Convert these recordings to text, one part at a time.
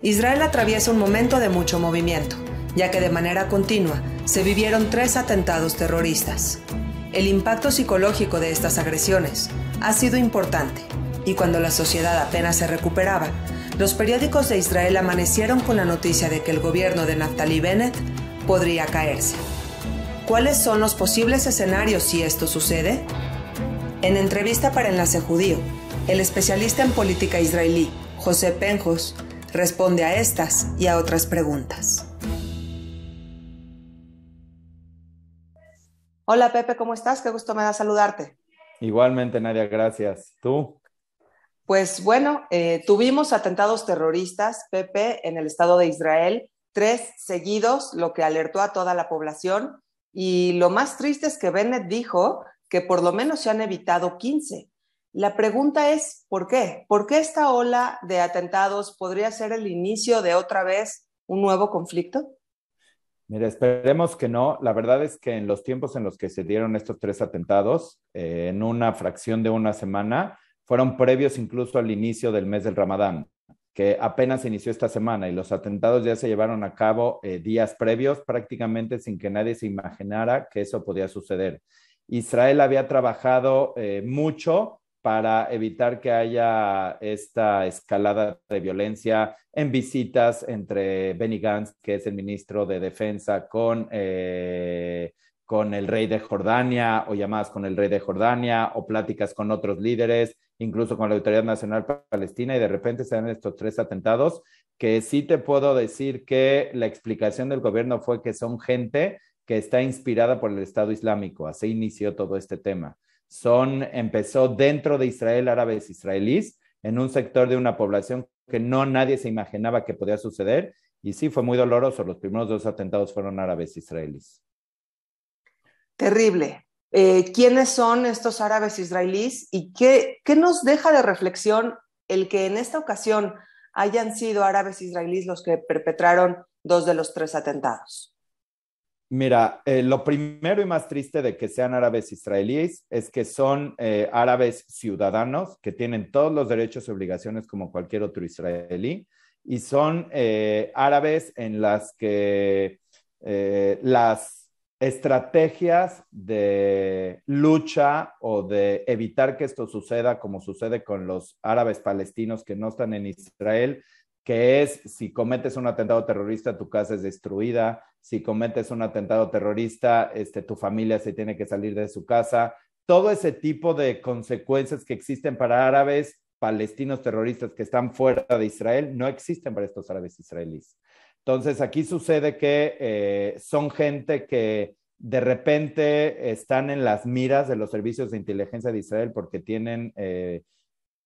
Israel atraviesa un momento de mucho movimiento, ya que de manera continua se vivieron 3 atentados terroristas. El impacto psicológico de estas agresiones ha sido importante, y cuando la sociedad apenas se recuperaba, los periódicos de Israel amanecieron con la noticia de que el gobierno de Naftali Bennett podría caerse. ¿Cuáles son los posibles escenarios si esto sucede? En entrevista para Enlace Judío, el especialista en política israelí, José Penjos, responde a estas y a otras preguntas. Hola Pepe, ¿cómo estás? Qué gusto me da saludarte. Igualmente, Nadia, gracias. ¿Tú? Pues bueno, tuvimos atentados terroristas, Pepe, en el Estado de Israel, 3 seguidos, lo que alertó a toda la población. Y lo más triste es que Bennett dijo que por lo menos se han evitado 15. La pregunta es, ¿por qué? ¿Por qué esta ola de atentados podría ser el inicio de otra vez un nuevo conflicto? Mira, esperemos que no. La verdad es que en los tiempos en los que se dieron estos 3 atentados, en una fracción de una semana, fueron previos incluso al inicio del mes del Ramadán, que apenas inició esta semana y los atentados ya se llevaron a cabo días previos, prácticamente sin que nadie se imaginara que eso podía suceder. Israel había trabajado mucho para evitar que haya esta escalada de violencia en visitas entre Benny Gantz, que es el ministro de Defensa, con el rey de Jordania, o llamadas con el rey de Jordania, o pláticas con otros líderes, incluso con la Autoridad Nacional Palestina, y de repente se dan estos 3 atentados, que sí te puedo decir que la explicación del gobierno fue que son gente que está inspirada por el Estado Islámico. Así inició todo este tema. Empezó dentro de Israel, árabes israelíes, en un sector de una población que nadie se imaginaba que podía suceder, y sí, fue muy doloroso. Los primeros 2 atentados fueron árabes israelíes. Terrible. ¿Quiénes son estos árabes israelíes y qué nos deja de reflexión el que en esta ocasión hayan sido árabes israelíes los que perpetraron 2 de los 3 atentados? Mira, lo primero y más triste de que sean árabes israelíes es que son árabes ciudadanos que tienen todos los derechos y obligaciones como cualquier otro israelí, y son árabes en las que las estrategias de lucha o de evitar que esto suceda, como sucede con los árabes palestinos que no están en Israel, que es: si cometes un atentado terrorista, tu casa es destruida; si cometes un atentado terrorista, tu familia se tiene que salir de su casa. Todo ese tipo de consecuencias que existen para árabes palestinos terroristas que están fuera de Israel, no existen para estos árabes israelíes. Entonces, aquí sucede que son gente que de repente están en las miras de los servicios de inteligencia de Israel porque tienen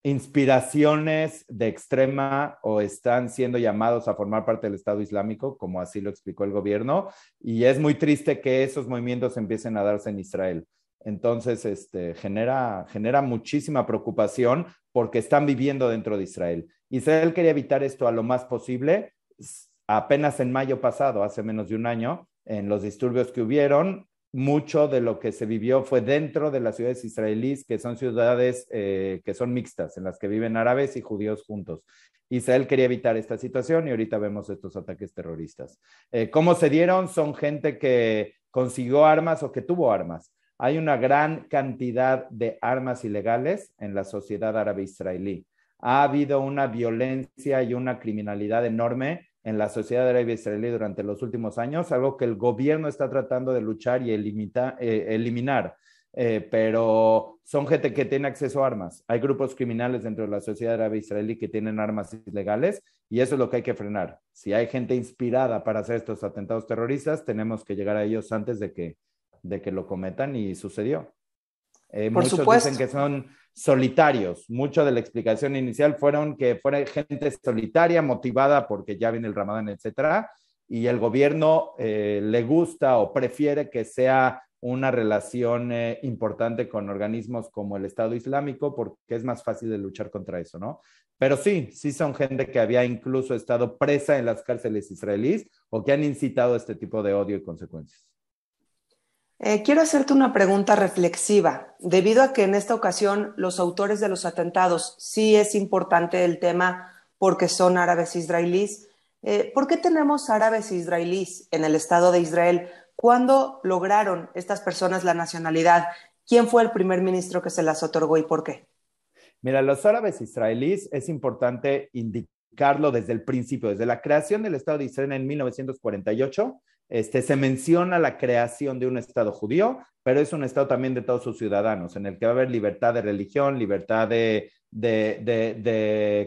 inspiraciones de extrema o están siendo llamados a formar parte del Estado Islámico, como así lo explicó el gobierno, y es muy triste que esos movimientos empiecen a darse en Israel. Entonces, genera muchísima preocupación porque están viviendo dentro de Israel. Israel quería evitar esto a lo más posible. Apenas en mayo pasado, hace menos de un año, en los disturbios que hubieron, mucho de lo que se vivió fue dentro de las ciudades israelíes, que son ciudades que son mixtas, en las que viven árabes y judíos juntos. Israel quería evitar esta situación y ahorita vemos estos ataques terroristas. ¿Cómo se dieron? Son gente que consiguió armas o que tuvo armas. Hay una gran cantidad de armas ilegales en la sociedad árabe israelí. Ha habido una violencia y una criminalidad enorme en la sociedad árabe israelí durante los últimos años, algo que el gobierno está tratando de luchar y eliminar. Pero son gente que tiene acceso a armas. Hay grupos criminales dentro de la sociedad árabe israelí que tienen armas ilegales, y eso es lo que hay que frenar. Si hay gente inspirada para hacer estos atentados terroristas, tenemos que llegar a ellos antes de que lo cometan, y sucedió. Por Muchos dicen supuesto. que son solitarios. Mucho de la explicación inicial fueron que fuera gente solitaria, motivada porque ya viene el Ramadán, etcétera, y el gobierno le gusta o prefiere que sea una relación importante con organismos como el Estado Islámico, porque es más fácil de luchar contra eso, ¿no? Pero sí son gente que había incluso estado presa en las cárceles israelíes o que han incitado este tipo de odio y consecuencias. Quiero hacerte una pregunta reflexiva, debido a que en esta ocasión los autores de los atentados, sí es importante el tema porque son árabes israelíes. ¿Por qué tenemos árabes israelíes en el Estado de Israel? ¿Cuándo lograron estas personas la nacionalidad? ¿Quién fue el primer ministro que se las otorgó y por qué? Mira, los árabes israelíes es importante indicarlo desde el principio, desde la creación del Estado de Israel en 1948. Se menciona la creación de un Estado judío, pero es un Estado también de todos sus ciudadanos, en el que va a haber libertad de religión, libertad de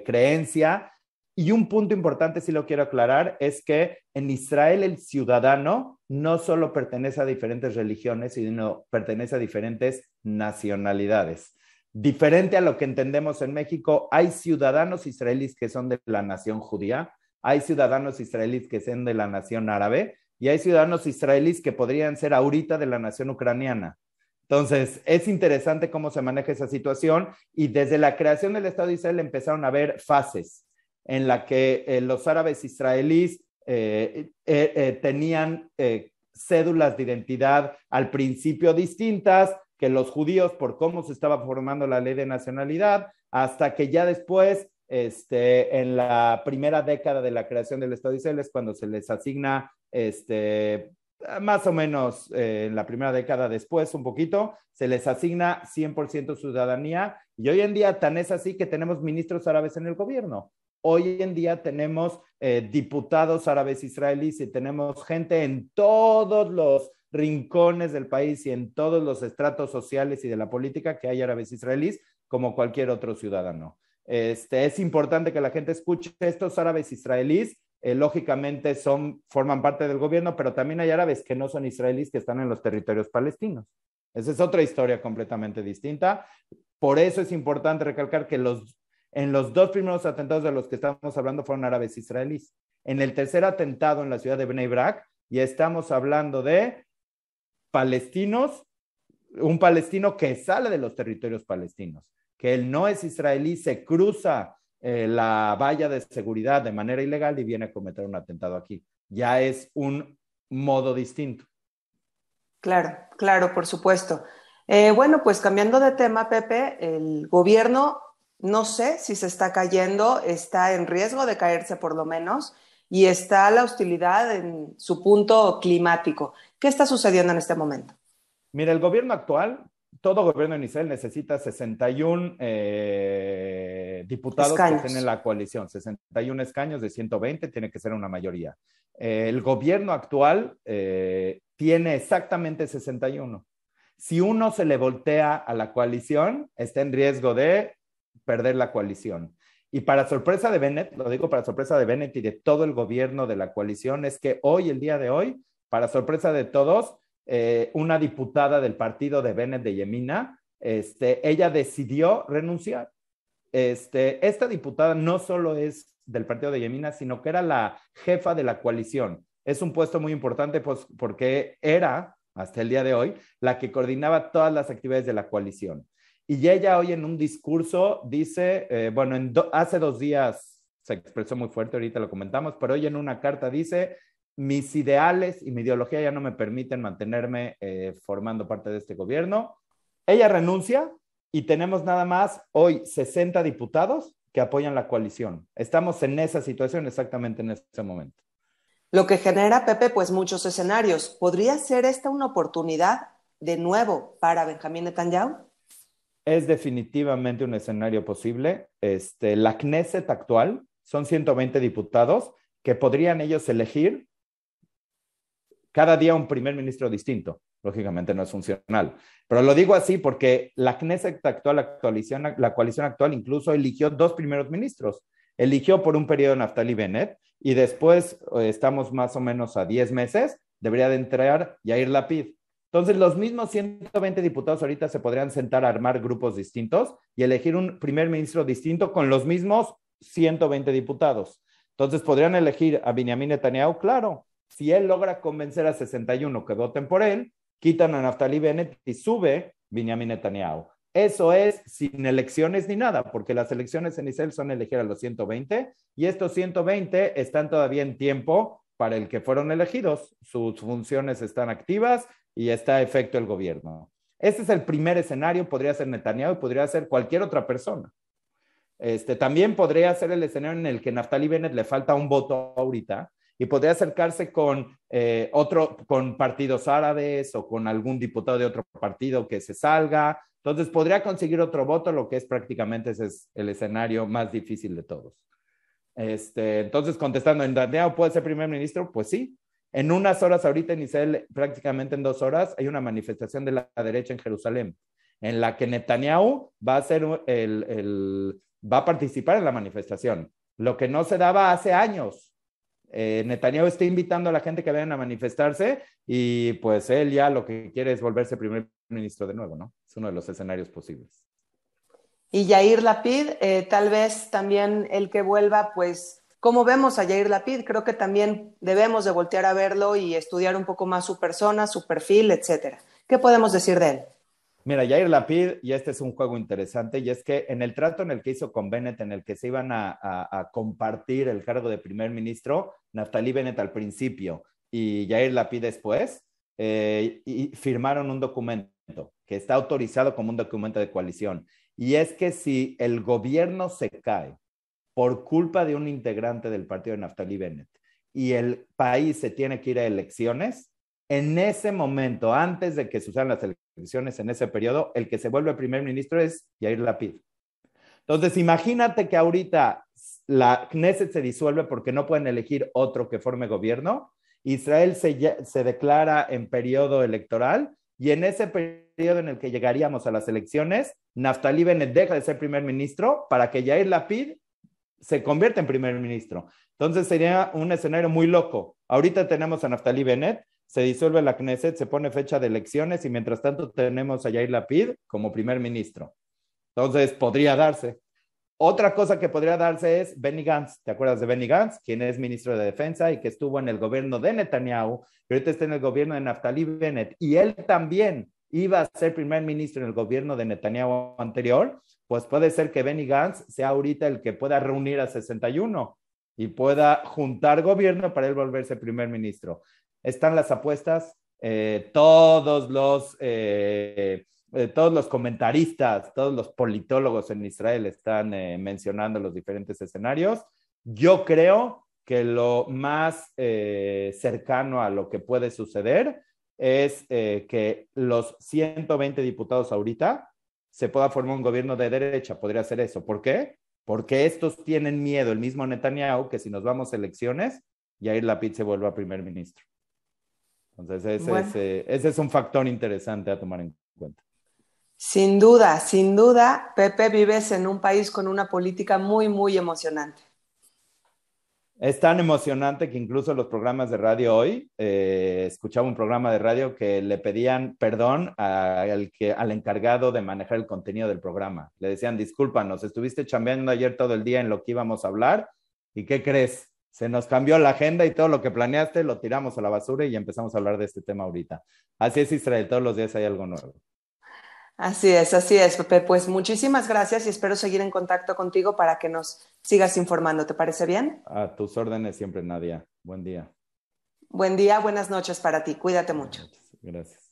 creencia. Y un punto importante, si lo quiero aclarar, es que en Israel el ciudadano no solo pertenece a diferentes religiones, sino pertenece a diferentes nacionalidades. Diferente a lo que entendemos en México, hay ciudadanos israelíes que son de la nación judía, hay ciudadanos israelíes que son de la nación árabe y hay ciudadanos israelíes que podrían ser ahorita de la nación ucraniana. Entonces, es interesante cómo se maneja esa situación y desde la creación del Estado de Israel empezaron a haber fases en la que los árabes israelíes tenían cédulas de identidad al principio distintas que los judíos por cómo se estaba formando la ley de nacionalidad, hasta que ya después, en la primera década de la creación del Estado de Israel es cuando se les asigna, más o menos en la primera década después, un poquito, se les asigna 100% ciudadanía y hoy en día tan es así que tenemos ministros árabes en el gobierno. Hoy en día tenemos diputados árabes israelíes y tenemos gente en todos los rincones del país y en todos los estratos sociales y de la política que hay árabes israelíes como cualquier otro ciudadano. Es importante que la gente escuche estos árabes israelíes, lógicamente forman parte del gobierno, pero también hay árabes que no son israelíes que están en los territorios palestinos. Esa es otra historia completamente distinta. Por eso es importante recalcar que en los dos primeros atentados de los que estamos hablando fueron árabes israelíes. En el tercer atentado en la ciudad de Bnei Brak, ya estamos hablando de palestinos, un palestino que sale de los territorios palestinos, que él no es israelí, se cruza la valla de seguridad de manera ilegal y viene a cometer un atentado aquí. Ya es un modo distinto. Claro, claro, por supuesto. Bueno, pues cambiando de tema, Pepe, el gobierno, no sé si se está cayendo, está en riesgo de caerse por lo menos, y está la hostilidad en su punto climático. ¿Qué está sucediendo en este momento? Mira, el gobierno actual, todo gobierno en Israel necesita 61 diputados Escaños. que estén en la coalición, 61 escaños de 120, tiene que ser una mayoría. El gobierno actual tiene exactamente 61. Si uno se le voltea a la coalición, está en riesgo de perder la coalición. Y para sorpresa de Bennett, lo digo para sorpresa de Bennett y de todo el gobierno de la coalición, es que hoy, el día de hoy, para sorpresa de todos, una diputada del partido de Bennett de Yemina, ella decidió renunciar. Esta diputada no solo es del partido de Yemina, sino que era la jefa de la coalición. Es un puesto muy importante pues, porque era, hasta el día de hoy, la que coordinaba todas las actividades de la coalición. Y ella hoy en un discurso dice, hace 2 días se expresó muy fuerte, ahorita lo comentamos, pero hoy en una carta dice, mis ideales y mi ideología ya no me permiten mantenerme formando parte de este gobierno. Ella renuncia y tenemos nada más hoy 60 diputados que apoyan la coalición. Estamos en esa situación exactamente en este momento. Lo que genera, Pepe, pues muchos escenarios. ¿Podría ser esta una oportunidad de nuevo para Benjamín Netanyahu? Es definitivamente un escenario posible. La Knesset actual son 120 diputados que podrían ellos elegir cada día un primer ministro distinto. Lógicamente no es funcional. Pero lo digo así porque la Knesset actual, la coalición actual incluso eligió 2 primeros ministros. Eligió por un periodo Naftali Bennett y después estamos más o menos a 10 meses, debería de entrar Yair Lapid. Entonces, los mismos 120 diputados ahorita se podrían sentar a armar grupos distintos y elegir un primer ministro distinto con los mismos 120 diputados. Entonces, podrían elegir a Benjamin Netanyahu, claro. Si él logra convencer a 61 que voten por él, quitan a Naftali Bennett y sube Benjamin Netanyahu. Eso es sin elecciones ni nada, porque las elecciones en Israel son elegir a los 120 y estos 120 están todavía en tiempo para el que fueron elegidos. Sus funciones están activas y está a efecto el gobierno. Este es el primer escenario, podría ser Netanyahu y podría ser cualquier otra persona. También podría ser el escenario en el que Naftali Bennett le falta un voto ahorita y podría acercarse con partidos árabes o con algún diputado de otro partido que se salga. Entonces podría conseguir otro voto, lo que es prácticamente ese es el escenario más difícil de todos. Entonces, contestando, ¿en Netanyahu puede ser primer ministro? Pues sí. En unas horas ahorita en Israel, prácticamente en 2 horas, hay una manifestación de la derecha en Jerusalén, en la que Netanyahu va a participar en la manifestación, lo que no se daba hace años. Netanyahu está invitando a la gente que vayan a manifestarse y pues él ya lo que quiere es volverse primer ministro de nuevo, ¿no? Es uno de los escenarios posibles. Y Yair Lapid, tal vez también el que vuelva, pues, ¿cómo vemos a Yair Lapid? Creo que también debemos de voltear a verlo y estudiar un poco más su persona, su perfil, etcétera. ¿Qué podemos decir de él? Mira, Yair Lapid, y este es un juego interesante, y es que en el trato en el que hizo con Bennett, en el que se iban a compartir el cargo de primer ministro, Naftali Bennett al principio y Yair Lapid después, y firmaron un documento que está autorizado como un documento de coalición. Y es que si el gobierno se cae por culpa de un integrante del partido de Naftali Bennett y el país se tiene que ir a elecciones, en ese momento, antes de que se usaran las elecciones en ese periodo, el que se vuelve primer ministro es Yair Lapid. Entonces, imagínate que ahorita la Knesset se disuelve porque no pueden elegir otro que forme gobierno. Israel se declara en periodo electoral y en ese periodo en el que llegaríamos a las elecciones, Naftali Bennett deja de ser primer ministro para que Yair Lapid se convierta en primer ministro. Entonces sería un escenario muy loco. Ahorita tenemos a Naftali Bennett, se disuelve la Knesset, se pone fecha de elecciones y mientras tanto tenemos a Yair Lapid como primer ministro. Entonces podría darse. Otra cosa que podría darse es Benny Gantz. ¿Te acuerdas de Benny Gantz? Quien es ministro de Defensa y que estuvo en el gobierno de Netanyahu, y ahorita está en el gobierno de Naftali Bennett. Y él también iba a ser primer ministro en el gobierno de Netanyahu anterior. Pues puede ser que Benny Gantz sea ahorita el que pueda reunir a 61 y pueda juntar gobierno para él volverse primer ministro. Están las apuestas. Todos los comentaristas, todos los politólogos en Israel están mencionando los diferentes escenarios. Yo creo que lo más cercano a lo que puede suceder es que los 120 diputados ahorita se pueda formar un gobierno de derecha. Podría ser eso. ¿Por qué? Porque estos tienen miedo, el mismo Netanyahu, que si nos vamos a elecciones, Yair Lapid se vuelva primer ministro. Entonces, ese es un factor interesante a tomar en cuenta. Sin duda, Pepe, vives en un país con una política muy, muy emocionante. Es tan emocionante que incluso los programas de radio hoy, escuchaba un programa de radio que le pedían perdón al encargado de manejar el contenido del programa. Le decían, discúlpanos, estuviste chambeando ayer todo el día en lo que íbamos a hablar, ¿y qué crees? Se nos cambió la agenda y todo lo que planeaste lo tiramos a la basura y empezamos a hablar de este tema ahorita. Así es Israel, todos los días hay algo nuevo. Así es, Pepe. Pues muchísimas gracias y espero seguir en contacto contigo para que nos sigas informando. ¿Te parece bien? A tus órdenes siempre, Nadia. Buen día. Buen día, buenas noches para ti. Cuídate mucho. Gracias.